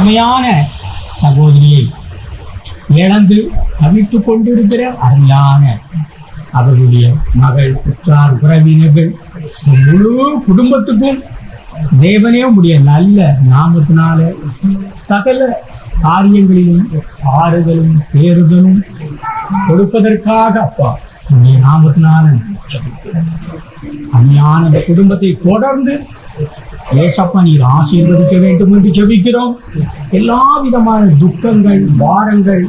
அருமையான சகோதரியை இழந்து தவித்துக் கொண்டிருக்கிற அருமையான அவருடைய மகள், உற்றார், உறவினர்கள், முழு குடும்பத்துக்கும் தேவனே உடைய நல்ல நாமத்தினால சகல காரியங்களிலும் ஆறுதலும் தேறுதலும் கொடுப்பதற்காக அப்பா உடைய நாமத்தினால அருமையான அந்த குடும்பத்தை தொடர்ந்து ஏசப்பா நீர் ஆசீர்வதிக்க வேண்டும் என்று ஜெபிக்கிறோம். எல்லா விதமான துக்கங்கள், பாரங்கள்,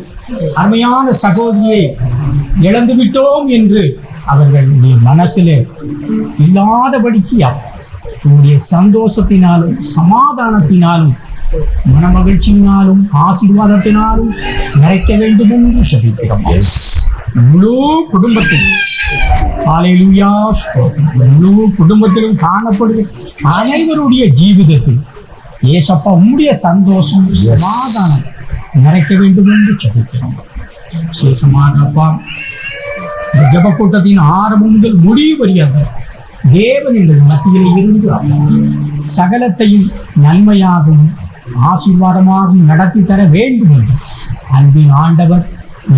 அருமையான சகோதரியை இழந்து விட்டோம் என்று அவர்களுடைய மனசிலே இல்லாதபடிக்கு உங்களுடைய சந்தோஷத்தினாலும் சமாதானத்தினாலும் மனமகிழ்ச்சியினாலும் ஆசீர்வாதத்தினாலும் நிறைக்க வேண்டும் என்று ஜெபிக்கிறோம். முழு குடும்பத்தில் ஹல்லேலூயா, முழு குடும்பத்திலும் காணப்படுகிற அனைவருடைய ஜீவிதத்தில் ஏசப்பா உம்முடைய சந்தோஷம் சமாதானம் நிறைக்க வேண்டும் என்று ஜெபிக்கிறோம். விசேஷமாக அப்பா இந்த ஜெப கூட்டத்தின் ஆரம்பம் முதல் முடிவு வரையாக தேவனின் மத்தியில் இருந்து சகலத்தையும் நன்மையாகவும் ஆசீர்வாதமாகவும் நடத்தி தர வேண்டும் என்று அன்பின் ஆண்டவர்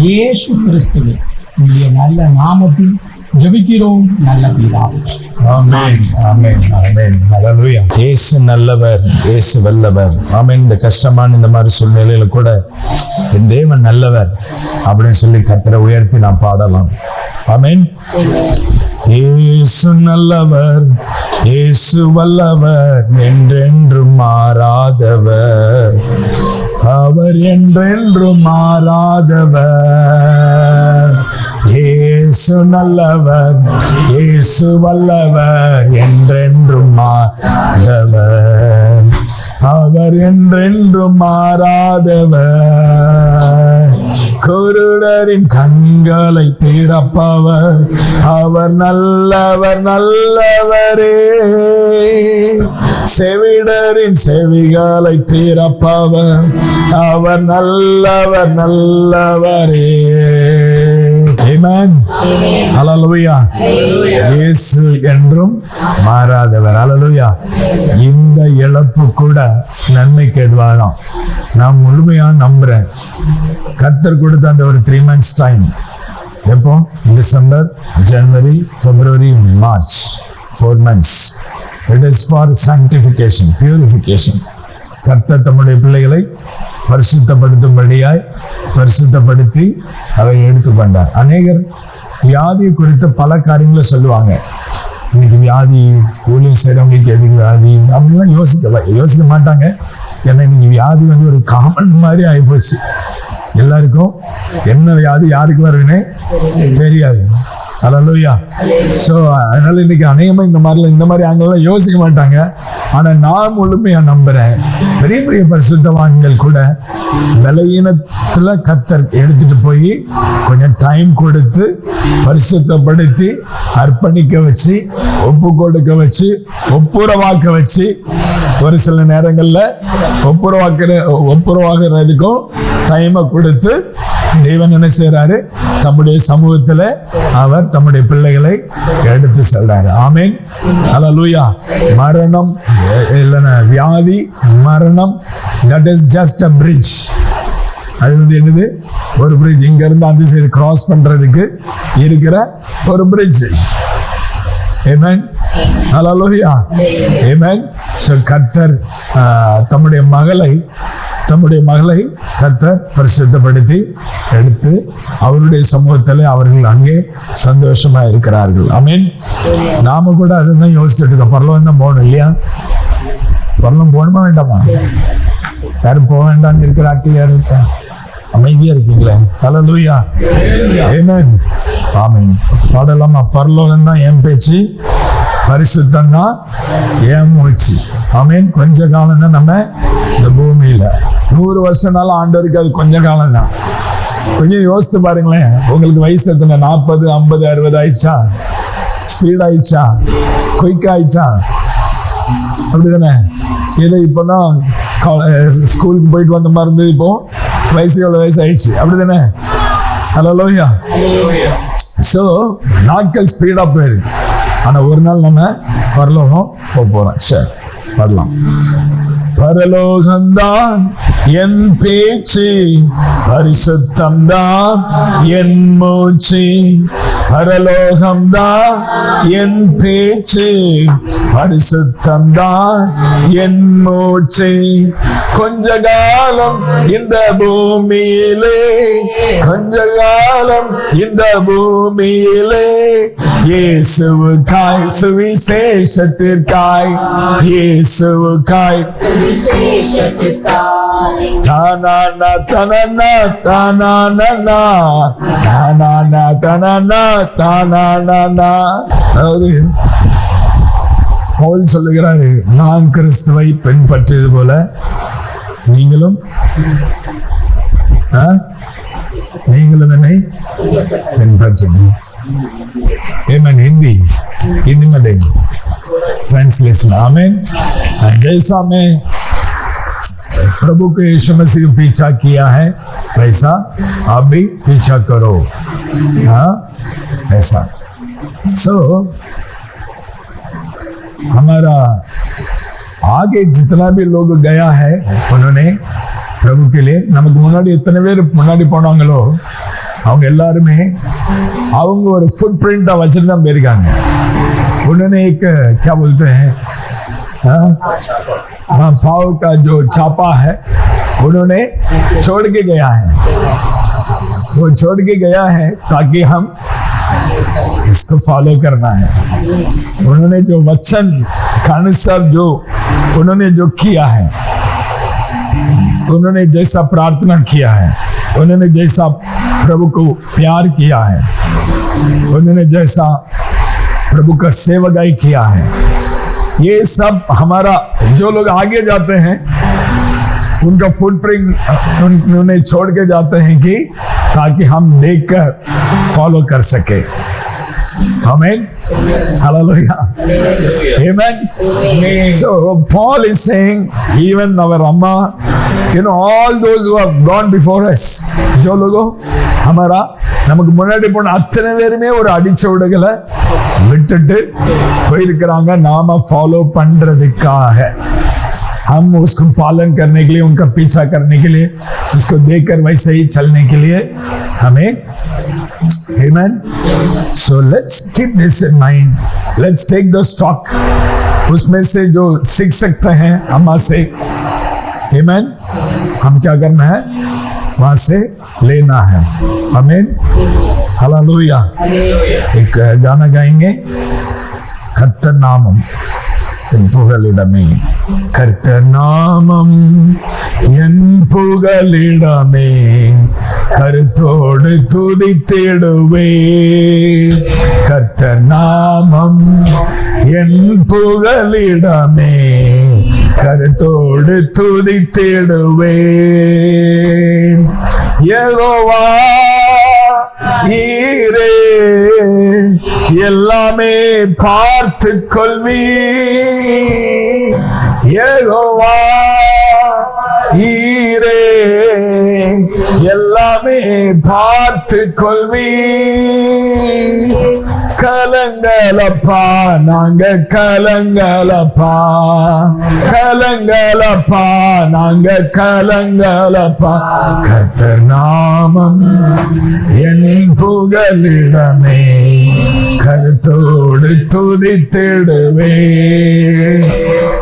இயேசு கிறிஸ்துவே உடைய நல்ல நாமத்தில் ஜெபிக்கிறோம் நல்ல பிதாவே. ஆமென், ஆமென், ஆமென். ஹல்லேலூயா. இயேசு நல்லவர், இயேசு வல்லவர். ஆமென். இந்த கஷ்டமான இந்த மாதிரி சூழ்நிலையில கூட என் தேவன் நல்லவர் அப்படின்னு சொல்லி கர்த்தரை உயர்த்தி நாம் பாடலாம். ஆமென். இயேசு நல்லவர், இயேசு வல்லவர், என்றென்றும் மாறாதவர், அவர் என்றென்றும் மாறாதவர். இயேசு நல்லவர், இயேசு வல்லவர், என்றென்றும் மாறாதவர், அவர் என்றென்றும் மாறாதவர். குருடரின் கண்களை திறப்பவர், அவர் நல்லவர் நல்லவரே. செவிடரின் செவிகளை திறப்பவர், அவர் நல்லவர் நல்லவரே. ஆமென். ஹல்லேலூயா. இயேசு என்றும் மாறாதவர். ஹல்லேலூயா. இந்த இழப்பு கூட நன்மைக்கு எதுவாகும் நான் முழுமையா நம்புறேன். கர்த்தர் கொடுத்த அந்த ஒரு 3 months டைம், எப்போ December, January, February, March, 4 months. It is for sanctification, purification. கர்த்தர் தம்முடைய பிள்ளைகளை பரிசுத்தப்படுத்தும்படியாய் பரிசுத்தப்படுத்தி அதை எடுத்துக்கொண்டார். அநேகர் வியாதியை குறித்த பல காரியங்களை சொல்லுவாங்க. இன்னைக்கு வியாதி, ஊழியம் செய்கிறவங்களுக்கு எதுக்கு வியாதி அப்படின்லாம் யோசிக்க மாட்டாங்க. ஏன்னா இன்னைக்கு வியாதி ஒரு காமன் மாதிரி ஆகிப்போச்சு. எல்லாருக்கும் என்ன வியாதி யாருக்கு வருதுன்னே தெரியாது. ஹல்லேலூயா. ஸோ அதனால இன்னைக்கு அநேகமா இந்த மாதிரி ஆண்கள்லாம் யோசிக்க மாட்டாங்க. ஆனா நான் முழுமையா நம்புறேன், பெரிய பெரிய பரிசுத்தவான்கள் கூட விலையினத்துல கர்த்தர் எடுத்துட்டு போய் கொஞ்சம் டைம் கொடுத்து பரிசுத்தப்படுத்தி அர்ப்பணிக்க வச்சு ஒப்பு கொடுக்க வச்சு ஒப்புரவாக்க வச்சு ஒரு சில நேரங்கள்ல ஒப்புரவாக்குறதுக்கும் டைமை கொடுத்து தேவன் என்ன செய்யறாரு, தம்முடைய சமூகத்துல அவர் தம்முடைய பிள்ளைகளை எடுத்து செல்றாரு. ஆமென். ஹல்லேலூயா. மரணம் இல்லைன்னா வியாதி, மரணம், that is just a bridge. அது என்னது, ஒரு பிரிட்ஜ். இங்க இருந்து அந்த சைடு கிராஸ் பண்றதுக்கு இருக்கிற ஒரு பிரிட்ஜ். ஆமென். ஹல்லேலூயா. ஆமென். சோ கர்த்தர் தம்முடைய மகளை கர்த்தர் பரிசுத்தப்படுத்தி எடுத்து அவருடைய சமூகத்தில் அவர்கள் அங்கே சந்தோஷமா இருக்கிறார்கள். ஆமென். நாம கூட அதுதான் யோசிச்சுட்டு இருக்கோம். பரலோகம் தான் போகணும் இல்லையா? பரலோகம் போகணுமா வேண்டாமா? யாரும் போக வேண்டாம்னு இருக்கிற ஆட்கள் யாரும் இருக்கா? அமைதியா இருக்கீங்களே. ஹல்லேலூயா. ஆமென். ஆமென். பாடலாமா? பரலோகம் தான் என் பேச்சு, பரிசுத்தம் தான் என் மூச்சு. ஆமென். கொஞ்ச காலம் தான் நம்ம இந்த பூமியில, 100 வருஷம்னாலும் ஆண்டவருக்கு அது கொஞ்ச காலம் தான். கொஞ்சம் யோசித்து பாருங்களேன். உங்களுக்கு வயசு எத்தனை? 40, 50, 60 ஆயிடுச்சா? ஸ்பீட் ஆயிடுச்சா? குயிக் ஆயிடுச்சா? அப்படிதானே? ஏதோ இப்போதான் ஸ்கூலுக்கு போயிட்டு வந்த மாதிரி இருந்தது, இப்போ வயசு எவ்வளவு வயசு ஆயிடுச்சு. அப்படிதானே? ஹல்லேலூயா. ஸோ நாட்கள் ஸ்பீடா போயிருக்கு. ஆனா ஒரு நாள் நம்ம பரலோகம் போறோம். சரி, வரலாம். பரலோகம்தான் என் பேச்சு பரிசுத்தம்தான் என் மூச்சு, பரலோகம்தான் என் பேச்சு பரிசுத்தம்தான் என் மூச்சு. கொஞ்ச காலம் இந்த பூமியிலே, கொஞ்ச காலம் இந்த பூமியிலே இயேசுவுக்காய் சுவிசேஷத்திற்காய், இயேசுவுக்காய் தானானா தனனா தானானா தானானா தனனா தானானா. அதாவது பவுல் சொல்லுகிறாரு, நான் கிறிஸ்துவை பின்பற்றியது போல நீங்களும் என்னை பின்பற்றுங்க. हिंदी में देंगे ट्रांसलेशन। आमीन। जैसा मैं प्रभु के यीशु मसीह को पीछा किया है वैसा आप भी पीछा करो। हाँ ऐसा। सो हमारा आगे जितना भी लोग गया है उन्होंने प्रभु के लिए நமக்கு முன்னாடி எத்தனை பேர் முன்னாடி போனாங்களோ அவங்க எல்லாருமே அவங்க ஒரு फुट प्रिंट वजन தான் போயிருக்காங்க। उन्होंने एक क्या बोलते हैं पाव का जो छापा है उन्होंने छोड़ के गया है, वो छोड़ के गया है ताकि हम इसको फॉलो करना है। उन्होंने जो वचन कानुसार जो उन्होंने जो किया है, उन्होंने जैसा प्रार्थना किया है, उन्होंने जैसा प्रभु को प्यार किया है, उन्होंने जैसा प्रभु का सेवकाई किया है, ये सब हमारा जो लोग आगे जाते हैं उनका फुटप्रिंट उन्होंने छोड़ के जाते हैं कि ताकि हम देखकर फॉलो कर सके। Amen. Hallelujah. Amen. So Paul is saying, even our Amma, all those who have gone before us, जो लोगों हमारा நமக்கு முன்னாடி போன அத்தனை பேருமே ஒரு அடிச்சோடுகளை விட்டுட்டு போயிருக்கிறாங்க நாம ஃபாலோ பண்றதுக்காக। हम उसको पालन करने के लिए, उनका पीछा करने के लिए, उसको देखकर वैसे ही चलने के लिए हमें Amen. So let's keep this in mind. Let's take the stock. उसमें से जो सीख सकते हैं अम्मा से, Amen. हम क्या करना है वहां से लेना है। Amen. Hallelujah. एक गाना गाएंगे, கர்த்தர் நாமம் என் புகலிடமே, கர்த்தர் நாமம் என் புகலிடமே, கருத்தோடு துதித்திடுவே, கர்த்தர் நாமம் என் புகலிடமே, கருத்தோடு துதித்திடுவே, யெகோவா ஈரே எல்லாமே பார்த்து கொள்வி, யெகோவா ஈரே எல்லாமே பார்த்து கொள்வி, கலங்கலப்பா நாங்க கலங்கலப்பா, கலங்கலப்பா நாங்க கலங்கலப்பா, கர்த்தர் நாமம் என் புகலிடமே, கருத்தோடு துதித்திடுவே,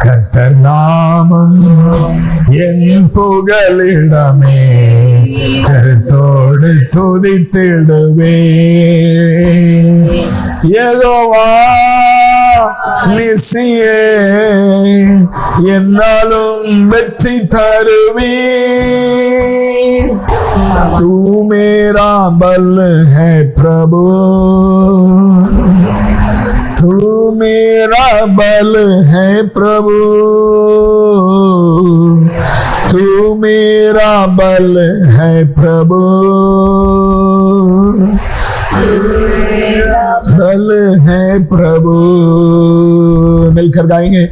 கர்த்தர் நாமம் என் புகலிடமே, கருத்தோடு துதித்திடுவே, யெகோவா நிசியே என்னாலும் வெற்றி தருவி, तू मेरा बल है प्रभु, तू मेरा बल है प्रभु, तू मेरा बल है प्रभु, बल है प्रभु। मिलकर गाएंगे,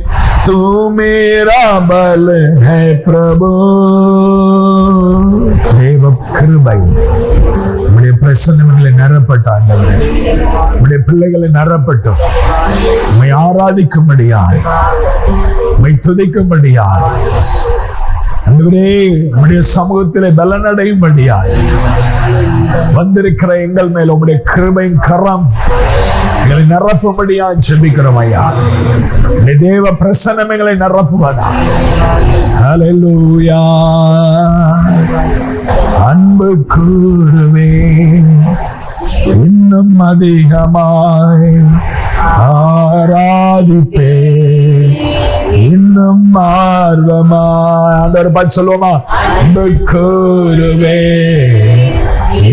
तू मेरा बल है प्रभु। தேவ கிருபை உம்முடைய பிரசன்னங்களை நிரப்பட்டாண்டவரே, உம்முடைய பிள்ளைகளை நிரப்பட்டும், உம்மை ஆராதிக்கும்படியாய், உம்மை துதிக்கும்படியாய், ஆண்டவரே உம்முடைய சமூகத்திலே பலனடையும்படியாய் வந்திருக்கிற எங்கள் மேல் உம்முடைய கிருபையின் கரம் எங்களை நிரப்பும்படியா ஜெபிக்கிறோம் ஐயா. தேவ பிரசன்னம் எங்களை நிரப்புவதா. ஹல்லேலூயா. அன்பு கூறுவே இன்னும் அதிகமாய் ஆராதிப்பே இன்னும் ஆர்வமாய். ஆண்டவர் பார்த்து சொல்லுவோமா? அன்பு கூறுவே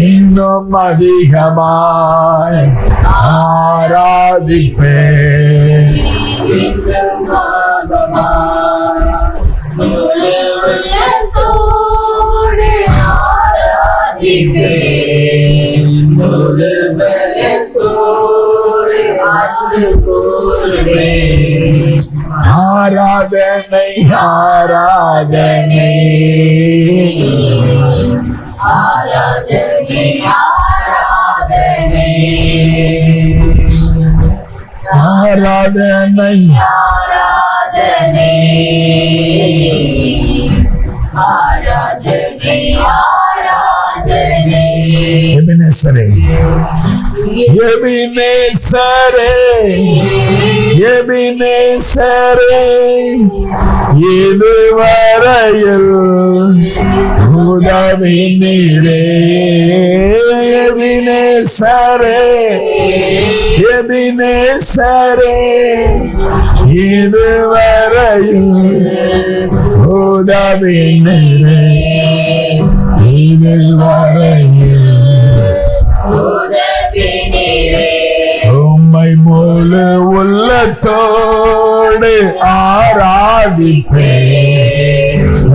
இன்னும் அதிகமாய் ஆராதிப்பே ஆராதனை ஆராதனை ஆராதனை ஆராதனை ஆராதனை ஆராதனை ஆராதனை. எபினேசரே எபினேசரே எபினேசரே இதுவரையில் உதவி நீரே. எபினேசரே எபினேசரே இதுவரையில் உதவி நீரே. இதுவரையில் உம்மை முழு உள்ளத்தோடு ஆராதிப்பே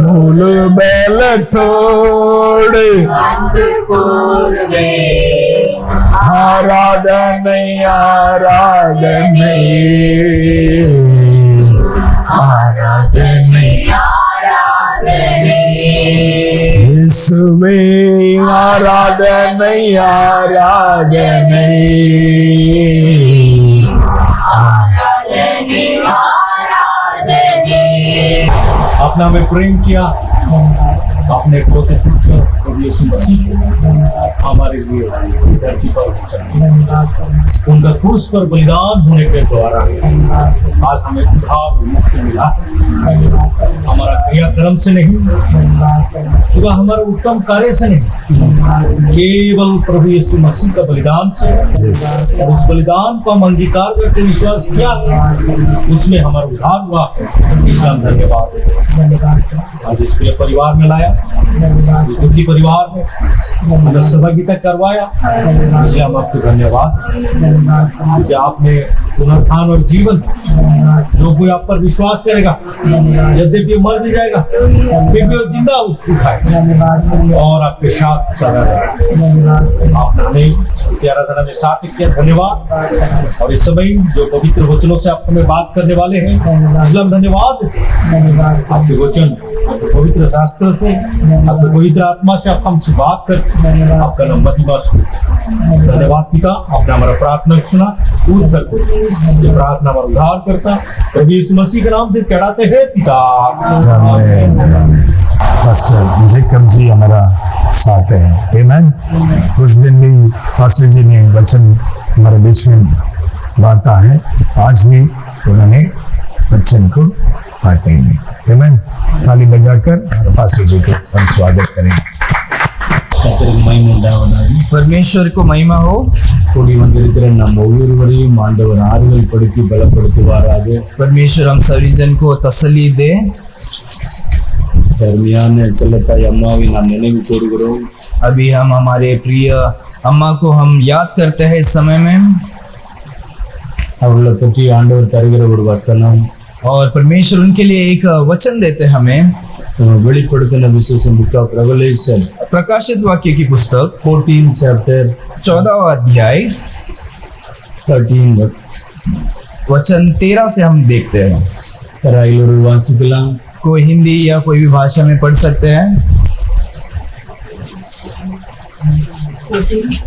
முழு பலத்தோடு ஆராதனை ஆராதனை ஆராதனை இயேசுவே ஆராதனை ஆராதனை आपने हमें प्रेम किया, अपने पोते पुत्र प्रभु यीशु मसीह को हमारे लिए धरती पर भेजा। उनका क्रूस पर बलिदान होने के द्वारा आज हमें उद्धार और मुक्ति मिला। हमारा क्रिया कर्म से नहीं, सुबह हमारे उत्तम कार्य से नहीं, केवल प्रभु यीशु मसीह का बलिदान से। और उस बलिदान को हम अंगीकार करके विश्वास किया, उसमें हमारा उद्धार हुआ। ईश्वर धन्यवाद। आज इसके परिवार में लाया, इस दुखी परिवार में हमें सहभागिता करवाया, इसलिए हम आपको धन्यवाद कि आपने पुनरुत्थान और जीवन, जो कोई आप पर विश्वास करेगा यद्यपि मर भी जाएगा फिर भी वो जिंदा उठाएगा और आपके साथ सदा रहेगा। आपने हमें आराधना में साथ किया, धन्यवाद। और इस समय जो पवित्र वचनों से आप हमें बात करने वाले हैं, इसलिए धन्यवाद। आपके वचन, आपके पवित्र शास्त्र से, आपके पवित्र आत्मा से आप हमसे बात कर, आपका नाम महिमा हो। धन्यवाद पिता, आपने हमारा प्रार्थना सुना, उत्तर को ये प्रार्थना हमारा उद्धार करता प्रभु यीशु मसीह के नाम से चढ़ाते हैं पिता। पास्टर जेकब जी हमारा साथ है। आमीन। उस दिन भी पास्टर जी ने वचन हमारे बीच में बांटा है, आज भी उन्होंने वचन को बांटेंगे। आमीन। ताली बजाकर पास्टर जी को हम स्वागत करेंगे। परमेश्वर को महिमा हो। கூடி வந்திருக்கிற நம்ம ஒவ்வொருவரையும் ஆண்டவர் ஆறுதல் படுத்தி பலப்படுத்துவாராக। परमेश्वर हम सभी जन को तसल्ली दे। அருமையான செல்லத்தாய் அம்மாவை நாம் நினைவு கூறுகிறோம்। अभी हम हमारे प्रिय अम्मा को हम याद करते हैं इस समय में, அவர்களை பற்றி ஆண்டவர் தருகிற ஒரு வசனம், और परमेश्वर उनके लिए एक वचन देते हैं हमें। வெளிப்படுத்தின விசேஷம் बुक ऑफ रेवलेशन प्रकाशित वाक्य की पुस्तक 14 चैप्टर 14वां अध्याय 13 वचन 13 से हम देखते हैं। ராயிலூர் வாசிக்கலாம்। कोई हिंदी या कोई भी भाषा में पढ़ सकते हैं।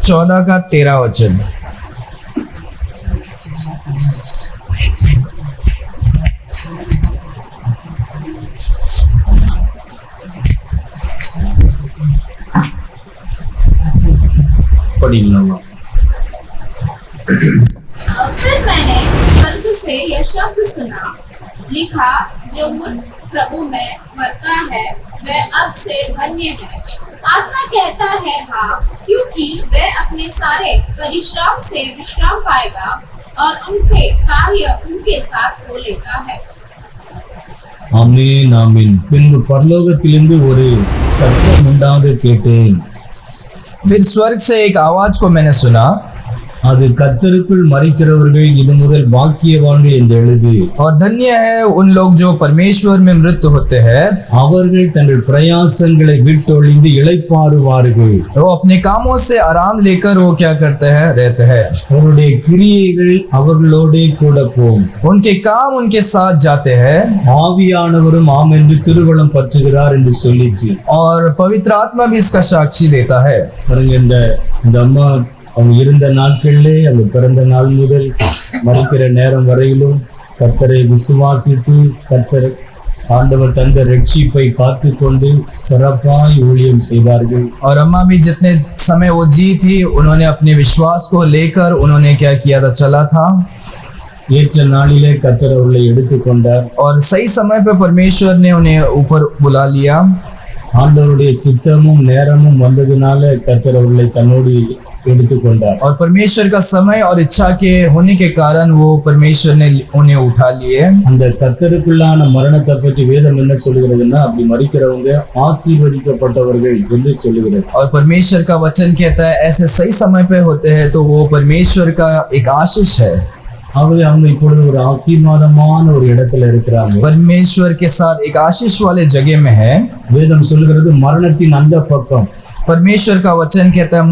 14 का 13 वचन। படிக்கலாம் வாசி. फिर मैंने स्वर्ग से यह शब्द सुना, लिखा, जो मुझ प्रभु में मरता है वह अब से धन्य है। आत्मा कहता है हाँ, क्योंकि वह अपने सारे परिश्रम से विश्राम पाएगा और उनके कार्य उनके साथ हो लेता है। ஆமென் ஆமென். பின்பு பரலோகத்திலிருந்து ஒரு சத்தம் உண்டாக கேட்டேன். फिर स्वर्ग से एक आवाज को मैंने सुना, அது கர்த்தருக்குள் மரிக்கிறவர்கள் இது முதல் பாக்கியவான்கள் என்று எழுது. और धन्य है उन लोग जो परमेश्वर में मृत होते हैं, அவர்கள் தங்கள் பிரயாசங்களை விட்டொழிந்து இளைப்பாறுவார்கள். वो अपने कामों से आराम लेकर वो क्या करते हैं, रहते हैं। அவருடைய கிரியைகள் அவர்களோடே கூட போகும். उनके काम उनके साथ जाते हैं ஆவியானவரும் ஆம் என்று திருவளம் பற்றுகிறார் என்று சொல்லிச்சு. और पवित्र आत्मा भी इसका साक्षी देता है। பாருங்க, இந்த அம்மா அவங்க இருந்த நாட்களிலே, அவங்க பிறந்த நாள் முதல் மரிக்கிற நேரம் வரையிலும் கர்த்தரை விசுவாசித்து கர்த்தர் ஆண்டவர் தந்த ரட்சிப்பை காத்து கொண்டு சிறப்பாய் ஊழியம் செய்தார்கள். और अम्मा भी जितने समय वो जी थी, उन्होंने अपने विश्वास को लेकर उन्होंने क्या किया था, चला था। ஏற்ற நாளிலே கர்த்தர் அவர்களை எடுத்துக்கொண்டார். और सही समय पे परमेश्वर ने उन्हें ऊपर बुला लिया। ஆண்டவருடைய சித்தமும் நேரமும் வந்ததுனால கர்த்தர் அவர்களை தன்னோடு எடுத்துக்கொண்டார். और परमेश्वर का समय और इच्छा के होने के कारण वो परमेश्वर ने उन्हें उठा लिए। அந்த கர்த்தருக்குள்ளான மரணத்தை பற்றி வேதம் என்ன சொல்லுகிறதுன்னா, அப்படி மரிக்கிறவங்க ஆசீர்வதிக்கப்பட்டவர்கள் என்று சொல்லுகிறது. और परमेश्वर का वचन कहता है ऐसे सही समय पे होते हैं तो वो परमेश्वर का एक आशीष है। ஆகவே அவங்க இப்பொழுது ஒரு ஆசீர்வாதமான ஒரு இடத்துல இருக்கிறாங்க. परमेश्वर के साथ एक आशीष वाले जगह में है। வேதம் சொல்லுகிறது மரணத்தின் அந்த பக்கம் परमेश्वर का वचन कहता है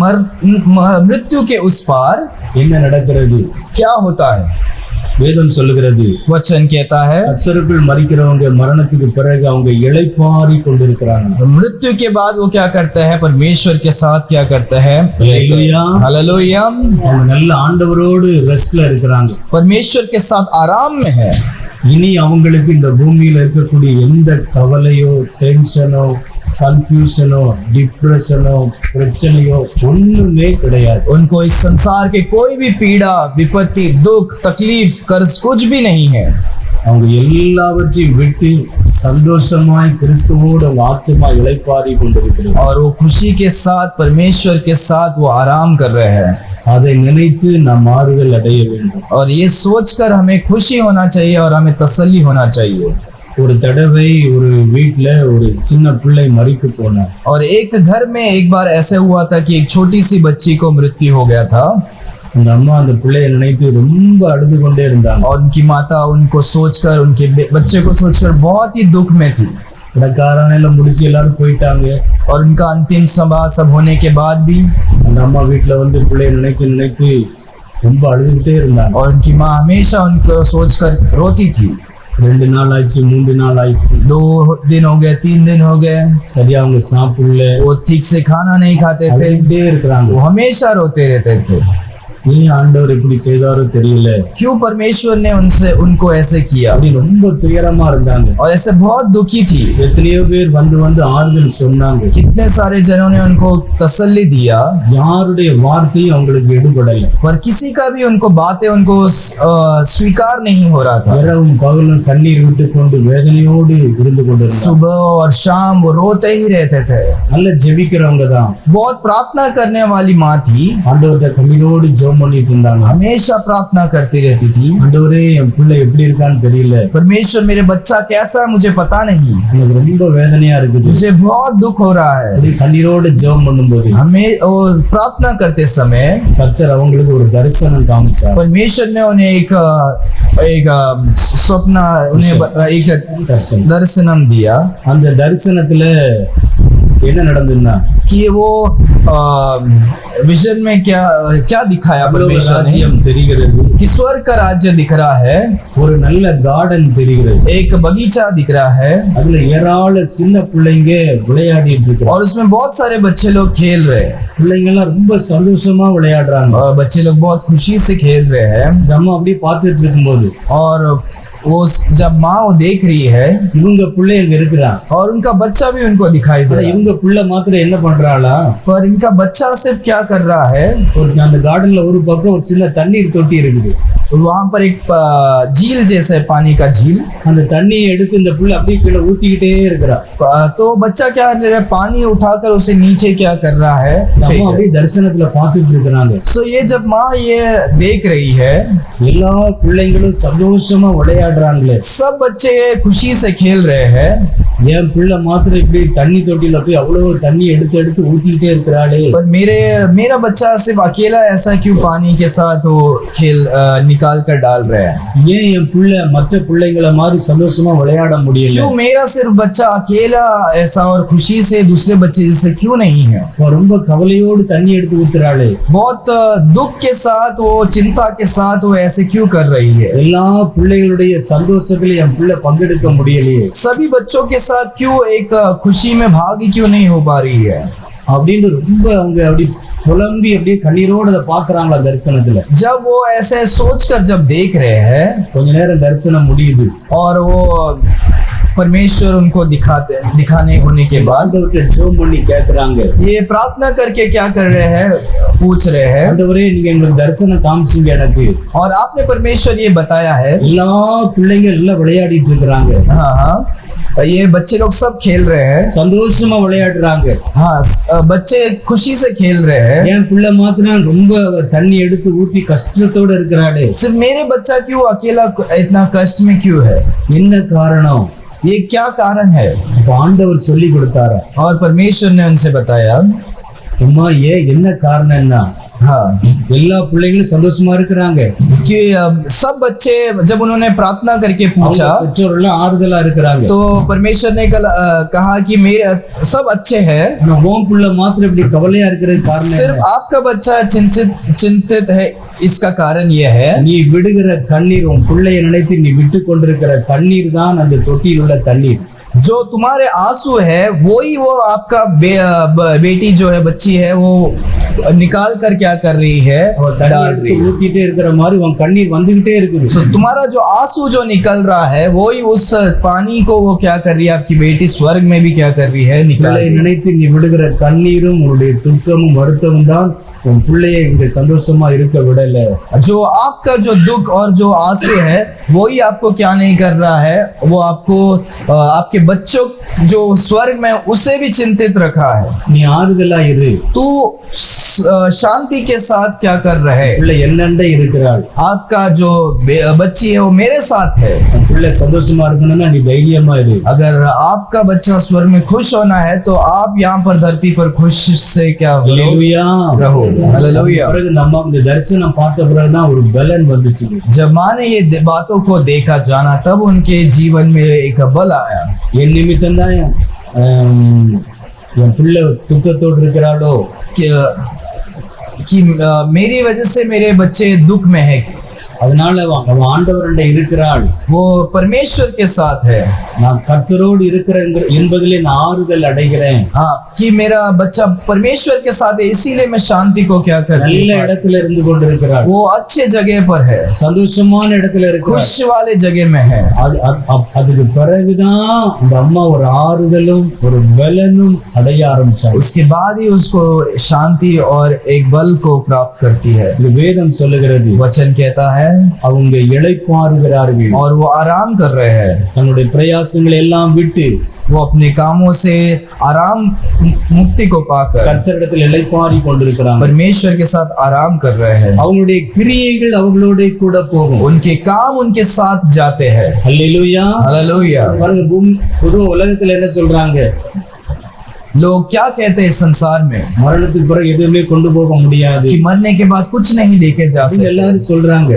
मृत्यु के उस पार என்ன நடக்கிறது, क्या होता है। வேதம் சொல்லுகிறது वचन कहता है கர்த்தருக்குள் மரிக்கிறவங்க மரணத்துக்கு பிறகு அவங்க இளைப்பாறி கொண்டிருக்கிறாங்க. मृत्यु के बाद वो क्या करता है, परमेश्वर के साथ क्या करता है, हालेलुया. हालेलुया। அவங்க நல்ல ஆண்டவரோடு ரெஸ்ட்ல இருக்கிறாங்க. परमेश्वर के साथ आराम में है। இனி அவங்களுக்கு இந்த பூமியில இருக்கக்கூடிய எந்த கவலையோ டென்ஷனோ கன்ஃபியூஷனோ டிப்ரெஷனோ பிரச்சனையோ ஒண்ணுமே கிடையாது. उनको इस संसार के कोई भी पीड़ा, विपत्ति, दुख, तकलीफ, कर्ज कुछ भी नहीं है। அவங்க எல்லாவற்றையும் விட்டு சந்தோஷமாய் கிறிஸ்துவோடு அவங்க ஆத்மா இளைப்பாறி கொண்டிருக்கிறது. और वो खुशी के साथ परमेश्वर के साथ वो आराम कर रहे हैं। அதை நினைத்து நாம் ஆறுதல் அடைய வேண்டும். और ये सोचकर हमें खुशी होना चाहिए और हमें तसल्ली होना चाहिए। ஒரு தடவை ஒரு வீட்டுல ஒரு சின்ன பிள்ளை மரித்து போனார். और एक घर में एक बार ऐसे हुआ था कि एक छोटी सी बच्ची को मृत्यु हो गया था। அந்த அம்மா அந்த பிள்ளையை நினைத்து ரொம்ப அழுது கொண்டே இருந்தாங்க. और उनकी माता उनको सोचकर, उनके बच्चे को सोचकर बहुत ही दुख में थी। இடக்காரனையில முடிச்சு எல்லாரும் போயிட்டாங்க. और उनका अंतिम सभा सब होने के बाद भी அந்த அம்மா வீட்டுல வந்து பிள்ளையை நினைத்து நினைத்து ரொம்ப அழுதுகிட்டே இருந்தாங்க. और उनकी माँ हमेशा उनको सोचकर रोती थी। 2 நாள் ஆயிடுச்சு, 3 நாள் ஆயிடுச்சு, 2 दिन हो गए, 3 दिन हो गए, சரியா அவங்க சாப்பிடல, वो ठीक से खाना नहीं खाते थे, அழுதுகிட்டே இருக்கிறாங்க. वो हमेशा रोते रहते थे। ஏன் ஆண்டவர் இப்படி செய்தாரோ தெரியல, क्यों परमेश्वर ने उनको ऐसे किया। அப்படி ரொம்ப துயரமா இருந்தாங்க. और ऐसे बहुत दुखी थी। எத்தனையோ பேர் வந்து ஆறுதல் சொன்னாங்க. कितने सारे जनों ने उनको तसल्ली दिया, யாருடைய வார்த்தையும் அவங்களுக்கு எடுபடல. पर किसी का भी उनको बातें उनको स्वीकार नहीं हो रहा था। இரவும் பகலும் கண்ணீர் விட்டு கொண்டு வேதனையோடு இருந்து கொண்டிருந்தாங்க. सुबह और शाम वो रोते ही रहते थे। நல்ல ஜெபிக்கிறவங்க தான், बहुत प्रार्थना करने वाली माँ थी, ஆண்டவர்கிட்ட கண்ணீரோடு ஜெபம் பண்ணிட்டு இருந்தாங்க. हमेशा प्रार्थना करती रहती थी। ஆண்டவரே என் பிள்ளை எப்படி இருக்கான்னு தெரியல, परमेश्वर मेरे बच्चा कैसा है मुझे पता नहीं, எனக்கு ரொம்ப வேதனையா இருக்குது. मुझे बहुत दुख हो रहा है। அப்படி கண்ணீரோடு ஜெபம் பண்ணும்போது हमें और प्रार्थना करते समय கர்த்தர் அவங்களுக்கு ஒரு தரிசனம் காமிச்சார். परमेश्वर ने उन्हें एक स्वप्न, उन्हें एक दर्शनम दिया। அந்த தரிசனத்துல என்ன நடந்ததுன்னா, कि वो विजन में क्या दिखाया परमेश्वर ने, ராஜ்யம் தெரிகிறது, कि स्वर्ग का राज्य दिख रहा है, ஒரு நல்ல கார்டன் தெரிகிறது, एक बगीचा दिख रहा है, அதுல ஏராள சின்ன பிள்ளைங்க விளையாடிட்டு இருக்காங்க. और उसमें बहुत सारे बच्चे लोग खेल रहे हैं। பிள்ளைங்க எல்லாம் ரொம்ப சந்தோஷமா விளையாடுறாங்க. और बच्चे लोग बहुत खुशी से खेल रहे हैं। நம்ம அப்படியே பார்த்துட்டு இருக்கும்போது और वो जब माँ वो देख रही है இவங்க பிள்ளை அங்க இருக்கிறான், और उनका बच्चा भी उनको दिखाई दे ஆனா रहा है, இவங்க பிள்ளை மாத்திரம் என்ன பண்றாளா, पर इनका बच्चा सिर्फ क्या कर रहा है, ஒரு அந்த கார்டன்ல ஒரு பக்கம் ஒரு சின்ன தண்ணீர் தொட்டி இருக்குது, वहां पर एक झील जैसे पानी का झील, அந்த தண்ணியை எடுத்து இந்த பிள்ளை அப்படியே கீழே ஊத்திக்கிட்டே இருக்கிறா. तो बच्चा क्या कर रहा है, पानी उठाकर उसे नीचे क्या कर रहा है, இந்த फेंक அம்மா रहा है। அப்படியே தரிசனத்துல பார்த்துட்டு இருக்கிறாங்க. सो ये जब माँ ये देख रही है, எல்லா பிள்ளைங்களும் சந்தோஷமா விளையாடுறாங்களே, सब बच्चे खुशी से खेल रहे हैं, என் பிள்ளை மாத்திரம் இப்படி தண்ணி தொட்டியில போய் அவ்வளவு தண்ணி எடுத்து எடுத்து ஊத்திக்கிட்டே இருக்கிறாளே, पर मेरा बच्चा सिर्फ अकेला ऐसा क्यों पानी के साथ वो खेल निकाल कर डाल रहा है, ஏன் என் பிள்ளை மற்ற பிள்ளைங்களை மாதிரி சந்தோஷமா விளையாட முடியல, क्यों मेरा सिर्फ बच्चा अकेला ऐसा और खुशी से दूसरे बच्चे जैसे क्यों नहीं है। அவ ரொம்ப கவலையோடு தண்ணி எடுத்து ஊத்துறாளே, बहुत दुख के साथ वो चिंता के साथ वो ऐसे क्यों कर रही है। எல்லா பிள்ளைகளுடைய சந்தோஷத்துல என் பிள்ளை பங்கெடுக்க முடியலையே सभी बच्चों के साथ क्यों एक खुशी में भागी क्यों नहीं हो पा रही है। அப்படின்னு ரொம்ப அவங்க அப்படி புலம்பி அப்படியே கண்ணீரோடு அதை பாக்குறாங்களா தரிசனத்துல. जब वो ऐसे सोचकर जब देख रहे हैं கொஞ்ச நேரம் தரிசனம் முடியுது, और वो परमेश्वर उनको दिखाने होने के बाद ஆண்டவர்கிட்ட ஜெபம் பண்ணி கேக்குறாங்க, ये प्रार्थना करके क्या कर रहे हैं, पूछ रहे हैं, ஆண்டவரே நீங்க எங்களுக்கு தரிசனம் காமிச்சீங்க எனக்கு, और आपने परमेश्वर ये बताया है। எல்லா பிள்ளைங்க எல்லாம் விளையாடிட்டு இருக்கிறாங்க, हाँ हाँ, ये बच्चे लोग सब खेल रहे हैं, சந்தோஷமா விளையாடுறாங்க, हाँ बच्चे खुशी से खेल रहे हैं, என் பிள்ளை மாத்திரம் ரொம்ப தண்ணி எடுத்து ஊத்தி கஷ்டத்தோட இருக்கிறாளே, सिर्फ मेरे बच्चा क्यों अकेला इतना कष्ट में क्यों है, என்ன காரணம்? ये क्या कारण है। அப்ப ஆண்டவர் சொல்லி கொடுத்தாரா, और परमेश्वर ने उनसे बताया, அம்மா என்ன காரணம்னா, हाँ, எல்லா பிள்ளைங்களும் சந்தோஷமா இருக்கிறாங்க, कि सब बच्चे जब उन्होंने प्रार्थना करके அவங்க पूछा பெற்றோர் எல்லாம் ஆறுதலா இருக்கிறாங்க, तो परमेश्वर ने कहा कि मेरे सब अच्छे हैं, ஆனா உன் பிள்ளை மாத்திரம் இப்படி கவலையா இருக்கிறது காரணம் सिर्फ என்ன? आपका बच्चा चिंतित है, इसका कारण यह है நீ விடுகிற கண்ணீர், உன் பிள்ளையை நினைத்து நீ விட்டு கொண்டிருக்கிற தண்ணீர் தான் அந்த தொட்டியில் உள்ள தண்ணீர். जो तुम्हारे आंसू है वही वो आपका बेटी जो है, बच्ची है, वो निकाल कर क्या कर रही है, அவ தண்ணி डाल எடுத்து रही है। ஊத்திட்டே இருக்கிற மாதிரி உன் கண்ணீர் வந்துகிட்டே இருக்குது. तो तुम्हारा जो आंसू जो निकल रहा है वही उस पानी को वो क्या कर रही है, आपकी बेटी स्वर्ग में भी क्या कर रही है, निकाल பிள்ளையை रही है। நினைத்து நீ விடுகிற கண்ணீரும் உன்னுடைய துக்கமும் வருத்தமும் தான் உன் பிள்ளையை இங்க சந்தோஷமா இருக்க விடல. जो आपका जो दुख और जो आंसू है वही आपको क्या नहीं कर रहा है, वो आपको आपके बच्चों जो स्वर्ग में उसे भी चिंतित रखा है। நீ ஆறுதலா இரு, तू शांति के साथ क्या कर रहे, பிள்ளை என்னண்ட இருக்கிறாள், आपका जो बच्ची है वो मेरे साथ है। உன் பிள்ளை சந்தோஷமா இருக்கணும்னா நீ தைரியமா இரு. अगर आपका बच्चा स्वर्ग में खुश होना है तो आप यहाँ पर धरती पर खुश से क्या அல்லேலூயா. रहो। हालेलुया। பிறகு நம்ம இந்த தரிசனம் பார்த்த பிறகுதான் ஒரு பலன் வந்துச்சு. जब माँ ने ये बातों को देखा जाना तब उनके जीवन में एक बल आया। என் நிமித்தம் தான் என் பிள்ளை துக்கத்தோடு இருக்கிறாளோ, कि मेरी वजह से मेरे बच्चे दुख में है, அதனால அவன் ஆண்டவரண்ட இருக்கிறாள், वो परमेश्वर के साथ है। நான் கர்த்தரோடு இருக்கிறேன் என்பதிலே நான் ஆறுதல் அடைகிறேன். हाँ, कि मेरा बच्चा परमेश्वर के साथ है, इसीलिए मैं शांति को क्या करती நல்ல हूँ, இடத்துல இருந்து கொண்டிருக்கிறாள், वो अच्छे जगह पर है, சந்தோஷமான இடத்துல இருக்கிறாள். खुश वाले जगह में है। அதுக்கு பிறகுதான் அந்த அம்மா ஒரு ஆறுதலும் ஒரு பலனும் அடைய ஆரம்பிச்சாங்க. उसके बाद ही उसको शांति और एक बल को प्राप्त करती है। இது வேதம் சொல்லுகிறது, वचन कहता है அவங்க இளைப்பாறுகிறார்கள், और वो आराम कर रहे हैं, தன்னுடைய பிரயாசங்களை எல்லாம் விட்டு वो अपने कामों से आराम मुक्ति को पाकर கர்த்தரிடத்தில் இளைப்பாறி கொண்டிருக்கிறாங்க. परमेश्वर के साथ आराम कर रहे हैं। அவங்களுடைய கிரியைகள் அவங்களோட கூட போகும். उनके काम उनके साथ जाते हैं। அல்லேலூயா. हालेलुया। பாருங்க, பொதுவா உலகத்துல என்ன சொல்றாங்க, लोग क्या कहते हैं इस संसार में மரணத்துக்கு பிறகு எதுவுமே கொண்டு போக முடியாது, कि मरने के बाद कुछ नहीं लेके जा सकते, எல்லாரும் சொல்றாங்க.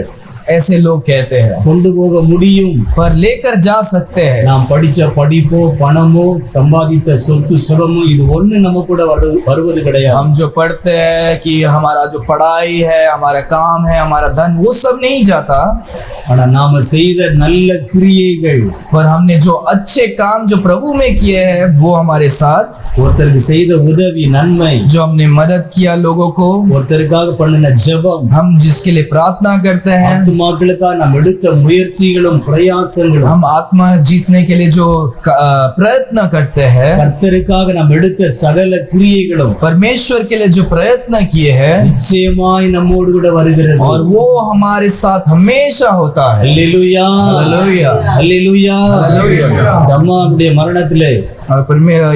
ऐसे लोग कहते हैं, கொண்டு போக முடியும், पर लेकर जा सकते हैं। நாம் படிச்ச படிப்போ பணமோ சம்பாதித்த சொத்து சுகமோ இது ஒண்ணு நம்ம கூட வருவது கிடையாது. हम जो पढ़ते हैं कि हमारा जो पढ़ाई है, हमारा काम है, हमारा धन, वो सब नहीं जाता, ஆனா நாம செய்த நல்ல கிரியைகள், पर हमने जो अच्छे काम जो प्रभु में किए हैं वो हमारे साथ ஒருத்தருக்கு செய்த உதவி நன்மை, जो हमने मदद किया लोगों को, ஒருத்தருக்காக பண்ணின ஜெபம், हम जिसके लिए प्रार्थना करते हैं, ஆத்துமாக்களுக்காக நாம் எடுத்த முயற்சிகளும் பிரயாசங்களும், हम आत्मा जीतने के लिए जो प्रयत्न करते हैं, கர்த்தருக்காக நாம் எடுத்த சகல கிரியைகளும் परमेश्वर के लिए जो प्रयत्न किए हैं, நிச்சயமாய் நம்மோடு கூட வருகிறது. और वो हमारे साथ हमेशा होता है। அல்லேலூயா, हालेलुया, அல்லேலூயா. அல்லேலூயா. இந்த அம்மாவுடைய மரணத்திலே और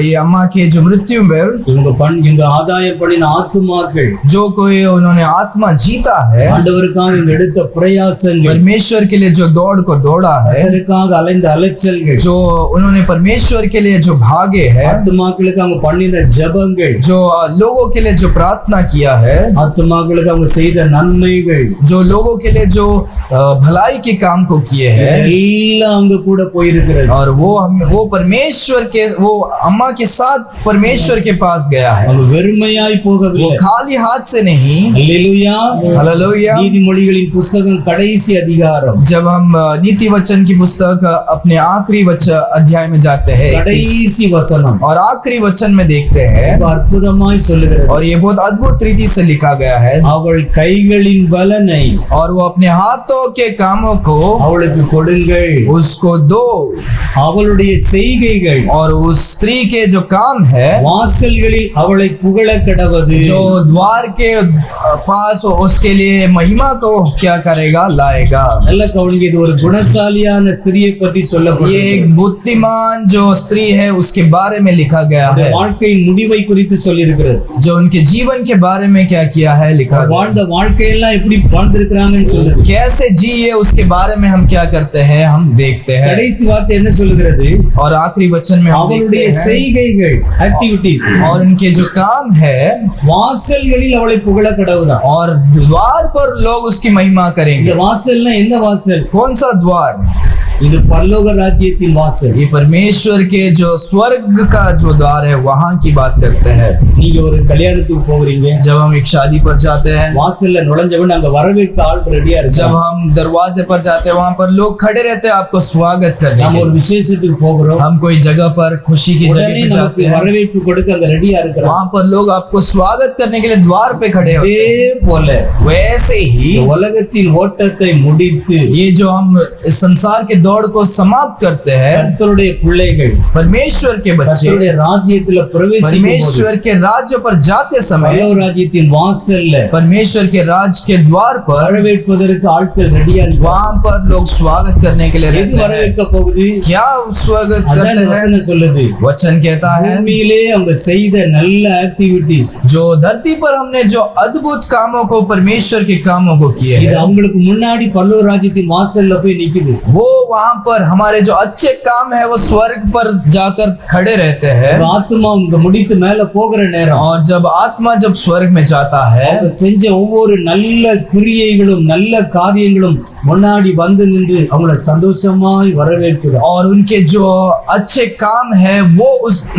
ये अम्मा के जो मृत्यु में இவங்க ஆதாயம் பண்ணின ஆத்துமாக்கள், जो कोई उन्होंने आत्मा जीता है, ஆண்டவருக்காக இவங்க எடுத்த பிரயாசங்கள், परमेश्वर के लिए जो दौड़ को दौड़ा है, கர்த்தருக்காக அலைந்த அலைச்சல்கள், जो उन्होंने परमेश्वर के लिए जो भागे है, ஆத்துமாக்களுக்கு அவங்க பண்ணின ஜெபங்கள், जो लोगों के लिए जो प्रार्थना किया है, ஆத்துமாக்களுக்கு அவங்க செய்த நன்மைகள், जो लोगों के लिए जो भलाई के काम को किए हैं, எல்லாம் அவங்க கூட போயிருக்கிறது. और वो परमेश्वर के वो अम्मा के साथ परमेश्वर के पास गया है। அவங்க வெறுமையாய் वो போகவில்லை. खाली हाथ से नहीं। அல்லேலூயா. हालेलुया। நீதிமொழிகளின் புஸ்தகம் கடைசி அதிகாரம், जब हम नीति वचन की पुस्तक अपने आखिरी अध्याय में जाते हैं, கடைசி வசனம் और आखिरी वचन में देखते हैं, ரொம்ப அற்புதமாய் சொல்லுகிறது. और ये बहुत अद्भुत रीति से लिखा गया है, அவள் கைகளின் பலனை और वो अपने हाथों के कामों को அவளுக்கு கொடுங்கள், उसको दो, அவளுடைய செய்கைகள் और उस स्त्री के जो काम है, வாசல்களில் அவளை புகழ கடவது. जो द्वार के पास उसके लिए महिमा को क्या करेगा, लाएगा। நல்ல கவனிங்க, இது ஒரு குணசாலியான ஸ்திரியை பற்றி ये சொல்லப்படுகிறது. एक बुद्धिमान जो स्त्री है उसके बारे में लिखा गया है, வாழ்க்கையின் முடிவை குறித்து சொல்லியிருக்கிறது. जो उनके जीवन के बारे में क्या किया है लिखा गया வாழ்ந்த வாழ்க்கையெல்லாம் எப்படி வாழ்ந்திருக்கிறாங்கன்னு சொல்லுது. है। कैसे जिए उसके बारे में हम क्या करते हैं, हम देखते हैं। கடைசி வார்த்தை என்ன சொல்லுகிறது? और आखिरी वचन में हम அவளுடைய देखते हैं, செய்கைகள், ஆக்டிவிட்டிஸ், और उनके जो काम है, வாசல்களில் அவளை புகழ கடவுதான். और द्वार पर लोग उसकी महिमा இந்த करेंगे। வாசல்னா எந்த வாசல்? कौन सा द्वार? இது பரலோக ராஜ்யத்தின் வாசல். ये परमेश्वर के जो स्वर्ग का जो द्वार है वहां की बात करते हैं। நீங்க ஒரு கல்யாணத்துக்கு போகிறீங்க, जब हम एक शादी पर जाते हैं, வாசல்ல நுழைஞ்சவன் அங்க வரவேற்க ஆள் ரெடியா जब இருக்கு. हम दरवाजे पर जाते हैं वहां पर लोग खड़े रहते हैं आपको स्वागत करने நம்ம के ஒரு लिए। விசேஷத்துக்கு போகிறோம், हम कोई जगह पर खुशी की जगह உடனே पे நமக்கு जाते हैं, வரவேற்பு கொடுக்க அங்க ரெடியா இருக்கிறோம். वहां पर लोग आपको स्वागत करने के लिए द्वार पे खड़े होते हैं। அதே போல वैसे ही இந்த உலகத்தின் ஓட்டத்தை முடித்து ये जो हम इस संसार के दौड़ को समाप्त करते हैं, கர்த்தருடைய பிள்ளைகள் परमेश्वर के बच्चे கர்த்தருடைய ராஜ்யத்துல பிரவேசிக்கும் போது परमेश्वर के राज्य पर जाते समय, பரலோக ராஜ்யத்தின் வாசல்ல परमेश्वर के राज के द्वार पर வரவேற்பதற்கு ஆட்கள் ரெடியா இருக்கு. वहां पर लोग स्वागत करने के लिए எது रहते हैं। வரவேற்க போகுது? क्या स्वागत அதான் करते हैं? வசனம் சொல்லுது. वचन कहता है, பூமியிலே அவங்க செய்த நல்ல ஆக்டிவிட்டிஸ், जो धरती पर हमने जो अद्भुत कामों को परमेश्वर के कामों को किए இது हैं, அவங்களுக்கு முன்னாடி பரலோக ராஜ்யத்தின் வாசல்ல போய் நிக்குது. वो वहां पर हमारे जो अच्छे काम है वो स्वर्ग पर जाकर खड़े रहते हैं। ஒரு ஆத்மா அவங்க முடித்து மேல போகிற நேரம் और जब आत्मा जब स्वर्ग में जाता है, அவங்க செஞ்ச ஒவ்வொரு நல்ல கிரியைகளும் நல்ல காரியங்களும் முன்னாடி வந்து நின்று அவங்கள சந்தோஷமாய் வரவேற்கிறார். और उनके जो अच्छे काम है वो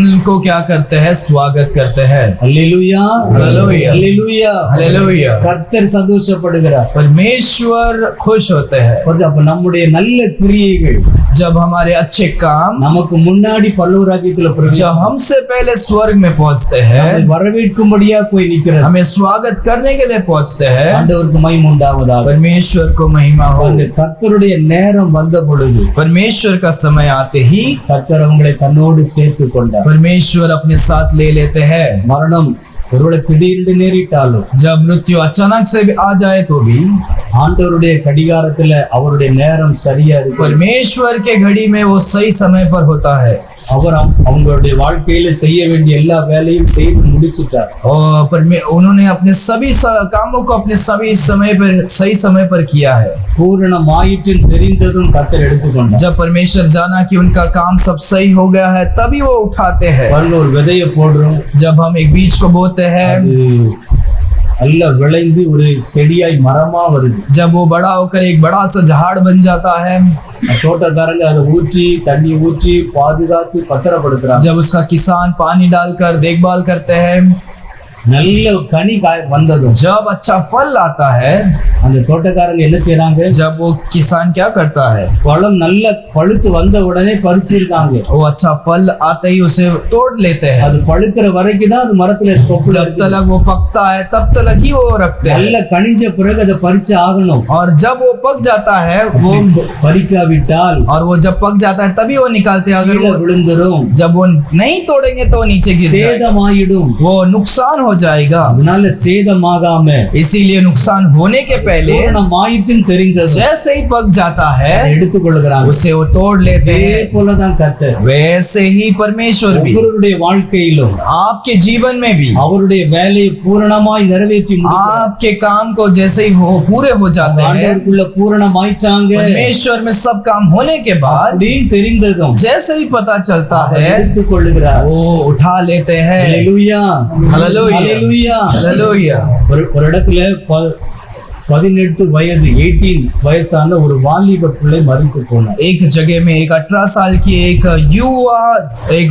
उनको क्या करते हैं, स्वागत करते हैं। அல்லேலூயா, அல்லேலூயா, அல்லேலூயா. हालेलुया। கர்த்தர் சந்தோஷப்படுகிறார். परमेश्वर खुश होते हैं அப்ப நம்முடைய நல்ல கிரியைகள் जब हमारे अच्छे काम நமக்கு முன்னாடி பரலோக ராஜ்யத்துல जब பிரவேசிக்கும். हमसे पहले स्वर्ग में पहुंचते हैं, நம்மை வரவேற்கும்படியா போய் நிக்கிறது. हमें स्वागत करने के लिए पहुंचते हैं। ஆண்டவருக்கு மகிமை உண்டாவதாக. परमेश्वर को महिमा हो। அந்த கர்த்தருடைய நேரம் வந்த பொழுது परमेश्वर का समय आते ही கர்த்தர் அவங்களை தன்னோடு சேர்த்து கொண்டார். परमेश्वर अपने साथ ले लेते हैं। மரணம் ஒருவேளை திடீர்னு நேரிட்டாலும் जब मृत्यु अचानक से भी आ जाए तो भी ஆண்டவருடைய கடிகாரத்துல அவருடைய நேரம் சரியா இருக்கு. परमेश्वर के घड़ी में वो सही समय पर होता है। அவர் அவங்களுடைய வாழ்க்கையில செய்ய வேண்டிய எல்லா வேலையும் செய்து முடிச்சிட்டார். और उन्होंने अपने सभी कामों को अपने सभी समय पर सही समय पर किया है। பூரணம் ஆயிற்றுன்னு தெரிந்ததும் கர்த்தர் எடுத்துக்கொண்டார். जब परमेश्वर जाना कि उनका काम सब सही हो गया है तभी वो उठाते हैं। பாருங்க, ஒரு விதையை போடுறோம், जब हम एक बीज को बोते हैं, அது நல்ல விளைந்து ஒரு செடியாய் மரமா வருது. जब वो बड़ा होकर एक बड़ा सा झाड़ बन जाता है, தோட்டக்காரங்க அதை ஊற்றி தண்ணி ஊற்றி பாதுகாத்து பத்திரப்படுத்துறாங்க. जब उसका किसान पानी डालकर देखभाल करते हैं, நல்ல கனி வந்ததும் जब अच्छा फल आता है, அந்த தோட்டக்காரங்க என்ன செய்யறாங்க? जब वो किसान क्या करता है, பழம் நல்ல பழுத்து வந்த உடனே பறிச்சிருக்காங்க. वो अच्छा फल आते ही उसे तोड़ लेते हैं। அது பழுக்கிற வரைக்கும் தான் அது மரத்துல தொப்புல जब இருக்கு. तक वो पकता है तब तक ही वो रखते हैं, நல்ல கனிஞ்ச பிறகு அதை பறிச்சு ஆகணும். और जब वो पक जाता है वो, பறிக்காவிட்டால் और वो जब पक जाता है तभी वो निकालते हैं। अगर கீழே वो விழுந்துரும், जब वो नहीं तोड़ेंगे तो वो नीचे गिर जाएगा, சேதமாயிடும். वो नुकसान हो जाएगा। அதனால சேதமாகாம इसीलिए नुकसान होने के पहले பூரணமாயிட்டும் தெரிந்தது जैसे ही पक जाता है அதை எடுத்துக்கொள்கிறாங்க. उसे वो तोड़ लेते அதே हैं। போலதான் கர்த்தர் वैसे ही परमेश्वर भी ஒவ்வொருடைய வாழ்க்கையிலும் आपके जीवन में भी அவருடைய வேலையை பூரணமாய் நிறைவேற்றி முடிக்கிறார். आपके काम को जैसे ही हो पूरे हो जाते हैं, ஆண்டவருக்குள்ள பூரணமாயிட்டாங்க परमेश्वर में सब काम होने के बाद அப்படின்னு தெரிந்ததும் जैसे ही पता चलता அதை है எடுத்துக்கொள்ளுகிறார். वो उठा लेते हैं। ஹல்லேலூயா, ஹல்லேலூயா. ஹல்லேலூயா. हालेलुया। ஒரு இடத்துல 18 வயது 18 வயசான ஒரு வாலிப பிள்ளை மரித்து போனார். एक जगह में एक 18 साल की एक युवा एक